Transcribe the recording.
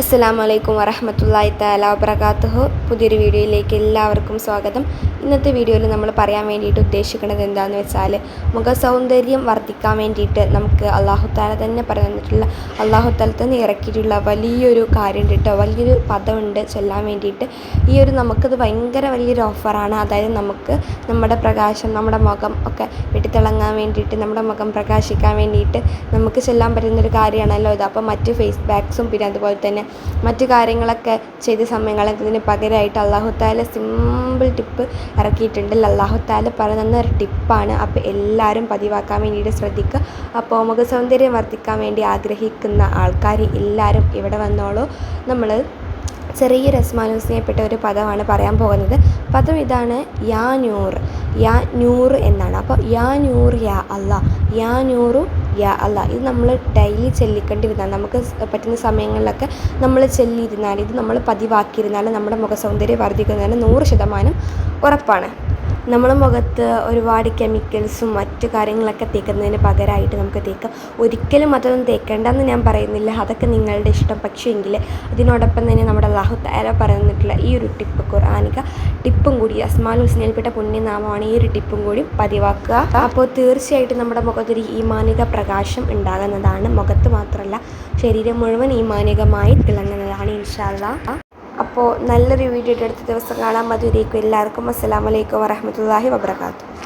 അസ്സലാമു അലൈക്കും വറഹ്മത്തുള്ളാഹി തആല വബറകാതുഹു. പുതിയൊരു വീഡിയോയിലേക്ക് എല്ലാവർക്കും സ്വാഗതം. ഇന്നത്തെ വീഡിയോയിൽ നമ്മൾ പറയാൻ വേണ്ടിയിട്ട് ഉദ്ദേശിക്കുന്നത് എന്താണെന്ന് വെച്ചാൽ, മുഖസൗന്ദര്യം വർദ്ധിക്കാൻ വേണ്ടിയിട്ട് നമുക്ക് അല്ലാഹു തആല തന്നെ പറഞ്ഞിട്ടുള്ള, അല്ലാഹു തആല തന്നെ ഇറക്കിയിട്ടുള്ള വലിയൊരു കാര്യമുണ്ട് കേട്ടോ, വലിയൊരു പദമുണ്ട് ചൊല്ലാൻ വേണ്ടിയിട്ട്. ഈ ഒരു നമുക്കത് ഭയങ്കര വലിയൊരു ഓഫറാണ്. അതായത് നമുക്ക് നമ്മുടെ പ്രകാശം, നമ്മുടെ മുഖം ഒക്കെ വെട്ടിത്തിളങ്ങാൻ വേണ്ടിയിട്ട്, നമ്മുടെ മുഖം പ്രകാശിക്കാൻ വേണ്ടിയിട്ട് നമുക്ക് ചൊല്ലാൻ പറ്റുന്നൊരു കാര്യമാണല്ലോ ഇത്. അപ്പോൾ മറ്റ് ഫേസ് പാക്സും പിന്നെ അതുപോലെ തന്നെ മറ്റു കാര്യങ്ങളൊക്കെ ചെയ്ത സമയങ്ങളൊക്കെ ഇതിന് പകരമായിട്ട് അല്ലാഹു തആല സിമ്പിൾ ടിപ്പ് ഇറക്കിയിട്ടുണ്ട്. അല്ലാഹു തആല പറയുന്ന ഒരു ടിപ്പാണ്. അപ്പോൾ എല്ലാവരും പതിവാക്കാൻ വേണ്ടിയിട്ട് ശ്രദ്ധിക്കുക. അപ്പോൾ മുഖസൗന്ദര്യം വർദ്ധിക്കാൻ വേണ്ടി ആഗ്രഹിക്കുന്ന ആൾക്കാർ എല്ലാവരും ഇവിടെ വന്നോളൂ. നമ്മൾ ചെറിയൊരു അസ്മാനുസ്നയപ്പെട്ട ഒരു പദമാണ് പറയാൻ പോകുന്നത്. പദം ഇതാണ്, യാ നൂർ. യാ നൂർ എന്നാണ്. അപ്പോൾ യാ നൂർ യാ അല്ലാ, യാ നൂറു യാ അല്ലാ. ഇത് നമ്മൾ ഡെയിലി ചൊല്ലിക്കൊണ്ടിരുന്നാൽ, നമുക്ക് പറ്റുന്ന സമയങ്ങളിലൊക്കെ നമ്മൾ ചൊല്ലിയിരുന്നാൽ, ഇത് നമ്മൾ പതിവാക്കിയിരുന്നാൽ നമ്മുടെ മുഖസൗന്ദര്യം വർദ്ധിക്കുന്നതിന് 100% ഉറപ്പാണ്. നമ്മുടെ മുഖത്ത് ഒരുപാട് കെമിക്കൽസും മറ്റു കാര്യങ്ങളൊക്കെ തേക്കുന്നതിന് പകരമായിട്ട് നമുക്ക് തേക്കാം. ഒരിക്കലും അതൊന്നും തേക്കേണ്ടെന്ന് ഞാൻ പറയുന്നില്ല, അതൊക്കെ നിങ്ങളുടെ ഇഷ്ടം. പക്ഷേ എങ്കിൽ അതിനോടൊപ്പം തന്നെ നമ്മുടെ അല്ലാഹു തആല പറഞ്ഞിട്ടുള്ള ഈ ഒരു ടിപ്പ്, ഖുർആനിക ടിപ്പും കൂടി, അസ്മാഉൽ ഹുസ്നയിൽപ്പെട്ട പുണ്യനാമമാണ്, ഈ ഒരു ടിപ്പും കൂടി പതിവാക്കുക. അപ്പോൾ തീർച്ചയായിട്ടും നമ്മുടെ മുഖത്തൊരു ഈമാനിക പ്രകാശം ഉണ്ടാകുന്നതാണ്. മുഖത്ത് മാത്രമല്ല, ശരീരം മുഴുവൻ ഈമാനികമായി തിളങ്ങുന്നതാണ് ഇൻഷാ അല്ലാഹ്. അപ്പോൾ നല്ലൊരു വീഡിയോ അടുത്ത ദിവസം കാണാൻ. അതുവരേക്കും എല്ലാവർക്കും അസ്സലാമു അലൈക്കും വറഹ്മത്തുള്ളാഹി വബറകാതുഹു.